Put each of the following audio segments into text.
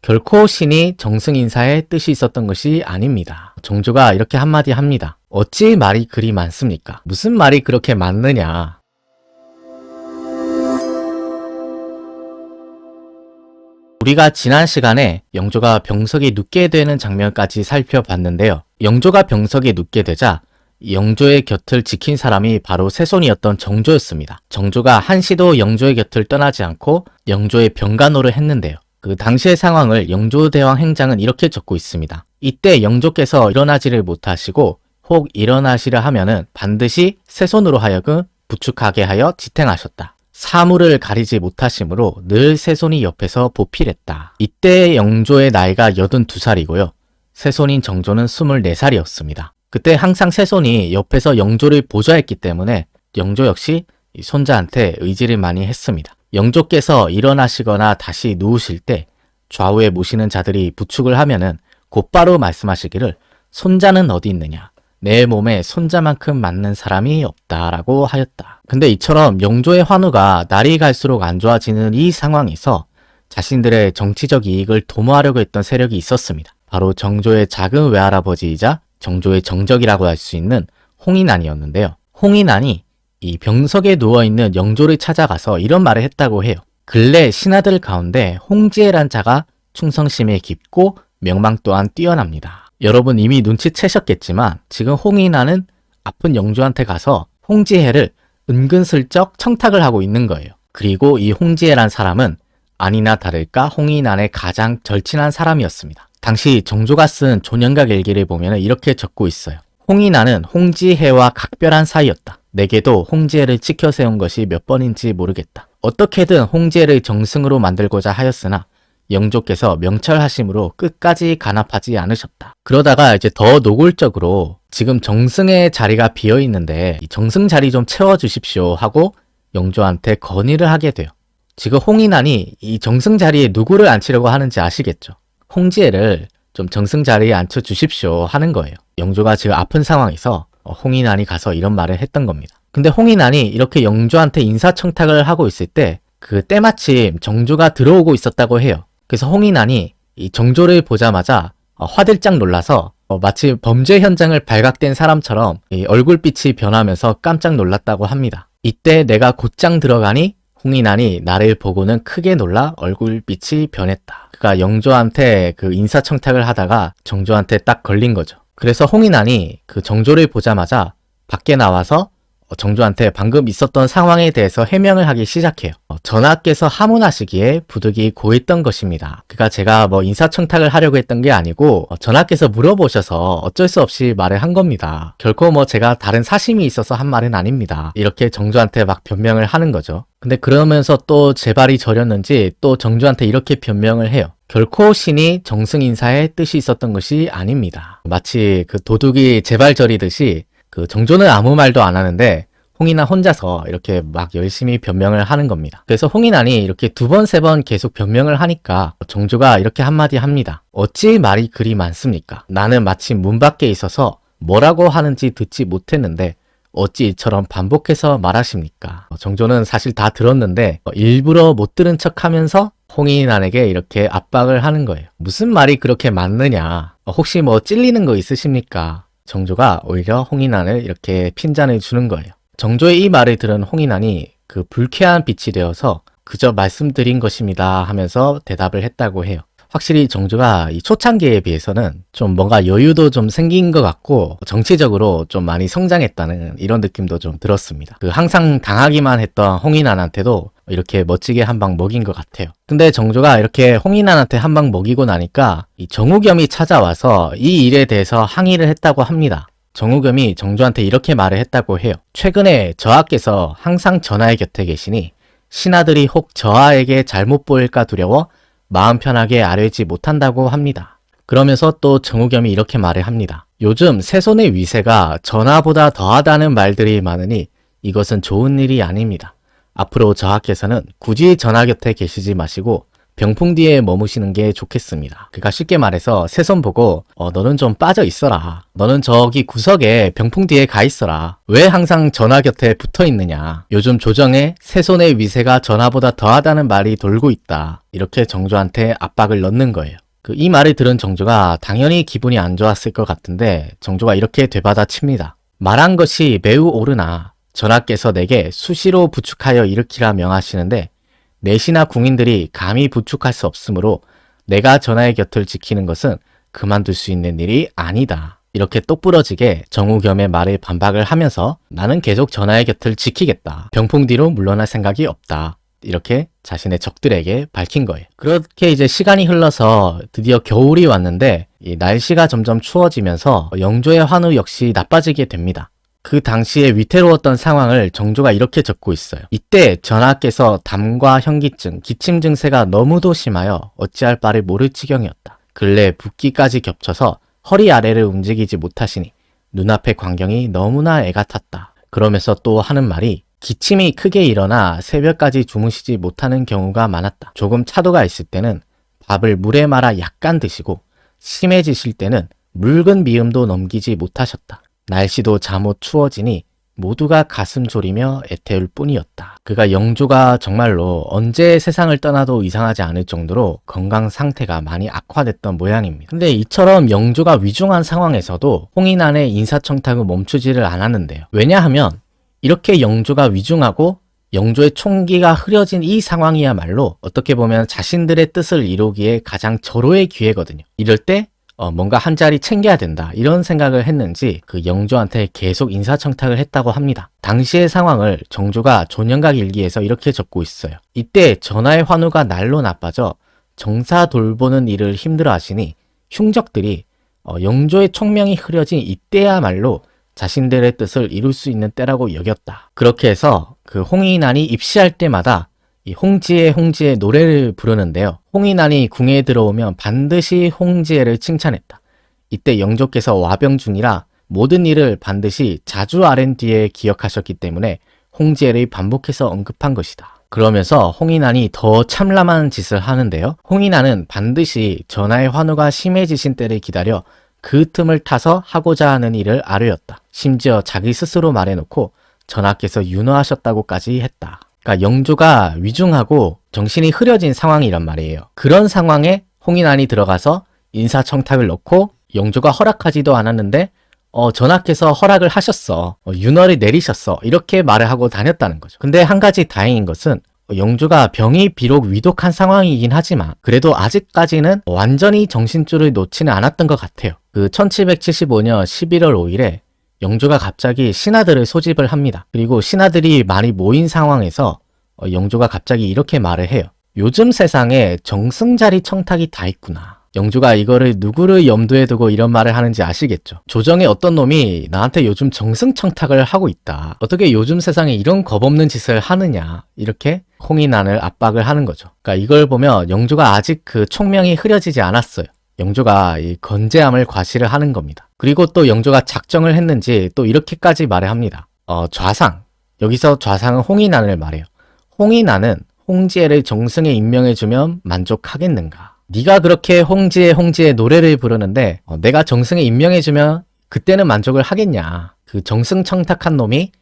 결코 신이 정승인사의 뜻이 있었던 것이 아닙니다. 정조가 이렇게 한마디 합니다. 어찌 말이 그리 많습니까? 무슨 말이 그렇게 많느냐? 우리가 지난 시간에 영조가 병석에 눕게 되는 장면까지 살펴봤는데요. 영조가 병석에 눕게 되자 영조의 곁을 지킨 사람이 바로 세손이었던 정조였습니다. 정조가 한시도 영조의 곁을 떠나지 않고 영조의 병간호를 했는데요. 그 당시의 상황을 영조대왕 행장은 이렇게 적고 있습니다. 이때 영조께서 일어나지를 못하시고 혹 일어나시려 하면은 반드시 세손으로 하여금 부축하게 하여 지탱하셨다. 사물을 가리지 못하시므로 늘 세손이 옆에서 보필했다. 이때 영조의 나이가 82살이고요. 세손인 정조는 24살이었습니다. 그때 항상 세손이 옆에서 영조를 보좌했기 때문에 영조 역시 손자한테 의지를 많이 했습니다. 영조께서 일어나시거나 다시 누우실 때 좌우에 모시는 자들이 부축을 하면은 곧바로 말씀하시기를 손자는 어디 있느냐? 내 몸에 손자만큼 맞는 사람이 없다라고 하였다. 근데 이처럼 영조의 환우가 날이 갈수록 안 좋아지는 이 상황에서 자신들의 정치적 이익을 도모하려고 했던 세력이 있었습니다. 바로 정조의 작은 외할아버지이자 정조의 정적이라고 할 수 있는 홍인안이었는데요. 홍인안이 이 병석에 누워있는 영조를 찾아가서 이런 말을 했다고 해요. 근래 신하들 가운데 홍지혜란 자가 충성심이 깊고 명망 또한 뛰어납니다. 여러분 이미 눈치채셨겠지만 지금 홍인안은 아픈 영조한테 가서 홍지혜를 은근슬쩍 청탁을 하고 있는 거예요. 그리고 이 홍지혜란 사람은 아니나 다를까 홍인안의 가장 절친한 사람이었습니다. 당시 정조가 쓴 존영각 일기를 보면 이렇게 적고 있어요. 홍인안은 홍지혜와 각별한 사이였다. 내게도 홍지혜를 치켜세운 것이 몇 번인지 모르겠다. 어떻게든 홍지혜를 정승으로 만들고자 하였으나 영조께서 명철하심으로 끝까지 간합하지 않으셨다. 그러다가 이제 더 노골적으로 지금 정승의 자리가 비어 있는데 이 정승 자리 좀 채워주십시오 하고 영조한테 건의를 하게 돼요. 지금 홍인안이 이 정승 자리에 누구를 앉히려고 하는지 아시겠죠? 홍지혜를 좀 정승 자리에 앉혀주십시오 하는 거예요. 영조가 지금 아픈 상황에서 홍인안이 가서 이런 말을 했던 겁니다. 근데 홍인안이 이렇게 영조한테 인사청탁을 하고 있을 때 그 때마침 정조가 들어오고 있었다고 해요. 그래서 홍인안이 이 정조를 보자마자 화들짝 놀라서 마치 범죄 현장을 발각된 사람처럼 이 얼굴빛이 변하면서 깜짝 놀랐다고 합니다. 이때 내가 곧장 들어가니 홍인안이 나를 보고는 크게 놀라 얼굴빛이 변했다. 그가 영조한테 그 인사청탁을 하다가 정조한테 딱 걸린 거죠. 그래서 홍인안이 그 정조를 보자마자 밖에 나와서 정조한테 방금 있었던 상황에 대해서 해명을 하기 시작해요. 전하께서 하문하시기에 부득이 고했던 것입니다. 그가 제가 인사청탁을 하려고 했던 게 아니고 전하께서 물어보셔서 어쩔 수 없이 말을 한 겁니다. 결코 제가 다른 사심이 있어서 한 말은 아닙니다. 이렇게 정조한테 막 변명을 하는 거죠. 근데 그러면서 또 제발이 저렸는지 또 정조한테 이렇게 변명을 해요. 결코 신이 정승인사의 뜻이 있었던 것이 아닙니다. 마치 그 도둑이 제발 저리듯이 그 정조는 아무 말도 안 하는데 홍인안 혼자서 이렇게 막 열심히 변명을 하는 겁니다. 그래서 홍인안이 이렇게 두 번, 세 번 계속 변명을 하니까 정조가 이렇게 한마디 합니다. 어찌 말이 그리 많습니까? 나는 마침 문 밖에 있어서 뭐라고 하는지 듣지 못했는데 어찌 이처럼 반복해서 말하십니까? 정조는 사실 다 들었는데 일부러 못 들은 척하면서 홍인안에게 이렇게 압박을 하는 거예요. 무슨 말이 그렇게 많느냐? 혹시 찔리는 거 있으십니까? 정조가 오히려 홍인안을 이렇게 핀잔을 주는 거예요. 정조의 이 말을 들은 홍인안이 그 불쾌한 빛이 되어서 그저 말씀드린 것입니다 하면서 대답을 했다고 해요. 확실히 정조가 이 초창기에 비해서는 좀 뭔가 여유도 좀 생긴 것 같고 정치적으로 좀 많이 성장했다는 이런 느낌도 좀 들었습니다. 그 항상 당하기만 했던 홍인안한테도 이렇게 멋지게 한 방 먹인 것 같아요. 근데 정조가 이렇게 홍인안한테 한 방 먹이고 나니까 이 정우겸이 찾아와서 이 일에 대해서 항의를 했다고 합니다. 정우겸이 정조한테 이렇게 말을 했다고 해요. 최근에 저하께서 항상 전하의 곁에 계시니 신하들이 혹 저하에게 잘못 보일까 두려워 마음 편하게 아뢰지 못한다고 합니다. 그러면서 또 정우겸이 이렇게 말을 합니다. 요즘 세손의 위세가 전하보다 더하다는 말들이 많으니 이것은 좋은 일이 아닙니다. 앞으로 저하께서는 굳이 전하 곁에 계시지 마시고 병풍 뒤에 머무시는 게 좋겠습니다. 그러니까 쉽게 말해서 새손 보고 너는 좀 빠져 있어라. 너는 저기 구석에 병풍 뒤에 가 있어라. 왜 항상 전하 곁에 붙어 있느냐. 요즘 조정에 새손의 위세가 전하보다 더하다는 말이 돌고 있다. 이렇게 정조한테 압박을 넣는 거예요. 이 말을 들은 정조가 당연히 기분이 안 좋았을 것 같은데 정조가 이렇게 되받아칩니다. 말한 것이 매우 옳으나 전하께서 내게 수시로 부축하여 일으키라 명하시는데 내시나 궁인들이 감히 부축할 수 없으므로 내가 전하의 곁을 지키는 것은 그만둘 수 있는 일이 아니다. 이렇게 똑부러지게 정우겸의 말에 반박을 하면서 나는 계속 전하의 곁을 지키겠다. 병풍 뒤로 물러날 생각이 없다. 이렇게 자신의 적들에게 밝힌 거예요. 그렇게 이제 시간이 흘러서 드디어 겨울이 왔는데 이 날씨가 점점 추워지면서 영조의 환우 역시 나빠지게 됩니다. 그 당시에 위태로웠던 상황을 정조가 이렇게 적고 있어요. 이때 전하께서 담과 현기증, 기침 증세가 너무도 심하여 어찌할 바를 모를 지경이었다. 근래 붓기까지 겹쳐서 허리 아래를 움직이지 못하시니 눈앞의 광경이 너무나 애가 탔다. 그러면서 또 하는 말이 기침이 크게 일어나 새벽까지 주무시지 못하는 경우가 많았다. 조금 차도가 있을 때는 밥을 물에 말아 약간 드시고 심해지실 때는 묽은 미음도 넘기지 못하셨다. 날씨도 잠옷 추워지니 모두가 가슴 졸이며 애태울 뿐이었다. 그가 영조가 정말로 언제 세상을 떠나도 이상하지 않을 정도로 건강 상태가 많이 악화됐던 모양입니다. 근데 이처럼 영조가 위중한 상황에서도 홍인안의 인사청탁은 멈추지를 않았는데요. 왜냐하면 이렇게 영조가 위중하고 영조의 총기가 흐려진 이 상황이야말로 어떻게 보면 자신들의 뜻을 이루기에 가장 절호의 기회거든요. 이럴 때 뭔가 한 자리 챙겨야 된다 이런 생각을 했는지 그 영조한테 계속 인사청탁을 했다고 합니다. 당시의 상황을 정조가 존영각 일기에서 이렇게 적고 있어요. 이때 전하의 환우가 날로 나빠져 정사 돌보는 일을 힘들어 하시니 흉적들이 영조의 총명이 흐려진 이때야말로 자신들의 뜻을 이룰 수 있는 때라고 여겼다. 그렇게 해서 그 홍인안이 입시할 때마다 이 홍지의 노래를 부르는데요. 홍인안이 궁에 들어오면 반드시 홍지혜를 칭찬했다. 이때 영조께서 와병 중이라 모든 일을 반드시 자주 아랜 뒤에 기억하셨기 때문에 홍지혜를 반복해서 언급한 것이다. 그러면서 홍인안이 더 참람한 짓을 하는데요. 홍인안은 반드시 전하의 환우가 심해지신 때를 기다려 그 틈을 타서 하고자 하는 일을 아뢰었다. 심지어 자기 스스로 말해놓고 전하께서 윤허하셨다고까지 했다. 그러니까 영조가 위중하고 정신이 흐려진 상황이란 말이에요. 그런 상황에 홍인안이 들어가서 인사청탁을 넣고 영조가 허락하지도 않았는데 전하께서 허락을 하셨어. 윤허를 내리셨어. 이렇게 말을 하고 다녔다는 거죠. 근데 한 가지 다행인 것은 영조가 병이 비록 위독한 상황이긴 하지만 그래도 아직까지는 완전히 정신줄을 놓지는 않았던 것 같아요. 그 1775년 11월 5일에 영조가 갑자기 신하들을 소집을 합니다. 그리고 신하들이 많이 모인 상황에서 영조가 갑자기 이렇게 말을 해요. 요즘 세상에 정승자리 청탁이 다 있구나. 영조가 이거를 누구를 염두에 두고 이런 말을 하는지 아시겠죠? 조정에 어떤 놈이 나한테 요즘 정승청탁을 하고 있다. 어떻게 요즘 세상에 이런 겁없는 짓을 하느냐. 이렇게 홍인안을 압박을 하는 거죠. 그러니까 이걸 보면 영조가 아직 그 총명이 흐려지지 않았어요. 영조가 이 건재함을 과시를 하는 겁니다. 그리고 또 영조가 작정을 했는지 또 이렇게까지 말을 합니다. 좌상. 여기서 좌상은 홍인안을 말해요. 홍인안은 홍지혜를 정승에 임명해주면 만족하겠는가? 네가 그렇게 홍지혜 노래를 부르는데 내가 정승에 임명해주면 그때는 만족을 하겠냐? 그 정승 청탁한 놈이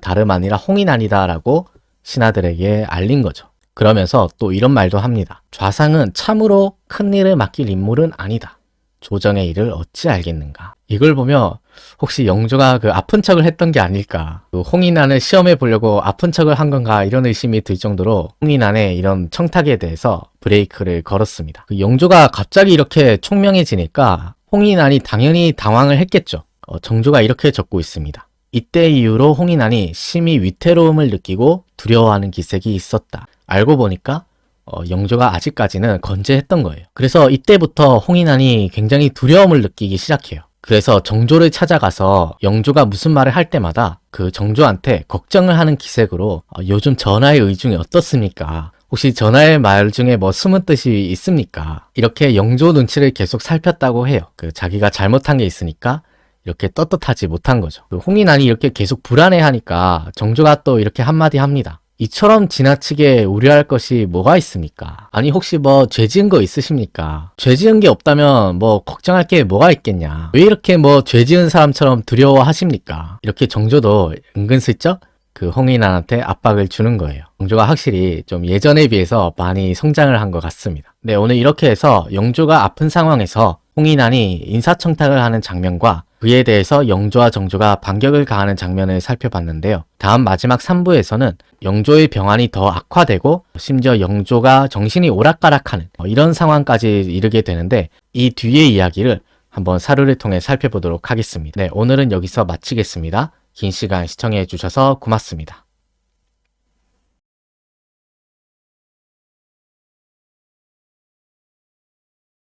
다름 아니라 홍인안이다 라고 신하들에게 알린 거죠. 그러면서 또 이런 말도 합니다. 좌상은 참으로 큰 일을 맡길 인물은 아니다. 조정의 일을 어찌 알겠는가. 이걸 보면 혹시 영조가 그 아픈 척을 했던 게 아닐까. 그 홍인안을 시험해 보려고 아픈 척을 한 건가 이런 의심이 들 정도로 홍인안의 이런 청탁에 대해서 브레이크를 걸었습니다. 그 영조가 갑자기 이렇게 총명해지니까 홍인안이 당연히 당황을 했겠죠. 정조가 이렇게 적고 있습니다. 이때 이후로 홍인안이 심히 위태로움을 느끼고 두려워하는 기색이 있었다. 알고 보니까 영조가 아직까지는 건재했던 거예요. 그래서 이때부터 홍인안이 굉장히 두려움을 느끼기 시작해요. 그래서 정조를 찾아가서 영조가 무슨 말을 할 때마다 그 정조한테 걱정을 하는 기색으로 요즘 전하의 의중이 어떻습니까? 혹시 전하의 말 중에 뭐 숨은 뜻이 있습니까? 이렇게 영조 눈치를 계속 살폈다고 해요. 그 자기가 잘못한 게 있으니까 이렇게 떳떳하지 못한 거죠. 그 홍인안이 이렇게 계속 불안해하니까 정조가 또 이렇게 한마디 합니다. 이처럼 지나치게 우려할 것이 뭐가 있습니까? 아니 혹시 뭐 죄 지은 거 있으십니까? 죄 지은 게 없다면 뭐 걱정할 게 뭐가 있겠냐? 왜 이렇게 뭐 죄 지은 사람처럼 두려워하십니까? 이렇게 정조도 은근슬쩍 그 홍인환한테 압박을 주는 거예요. 영조가 확실히 좀 예전에 비해서 많이 성장을 한 것 같습니다. 네, 오늘 이렇게 해서 영조가 아픈 상황에서 홍인환이 인사청탁을 하는 장면과 그에 대해서 영조와 정조가 반격을 가하는 장면을 살펴봤는데요. 다음 마지막 3부에서는 영조의 병환이 더 악화되고 심지어 영조가 정신이 오락가락하는 이런 상황까지 이르게 되는데 이 뒤의 이야기를 한번 사료를 통해 살펴보도록 하겠습니다. 네, 오늘은 여기서 마치겠습니다. 긴 시간 시청해 주셔서 고맙습니다.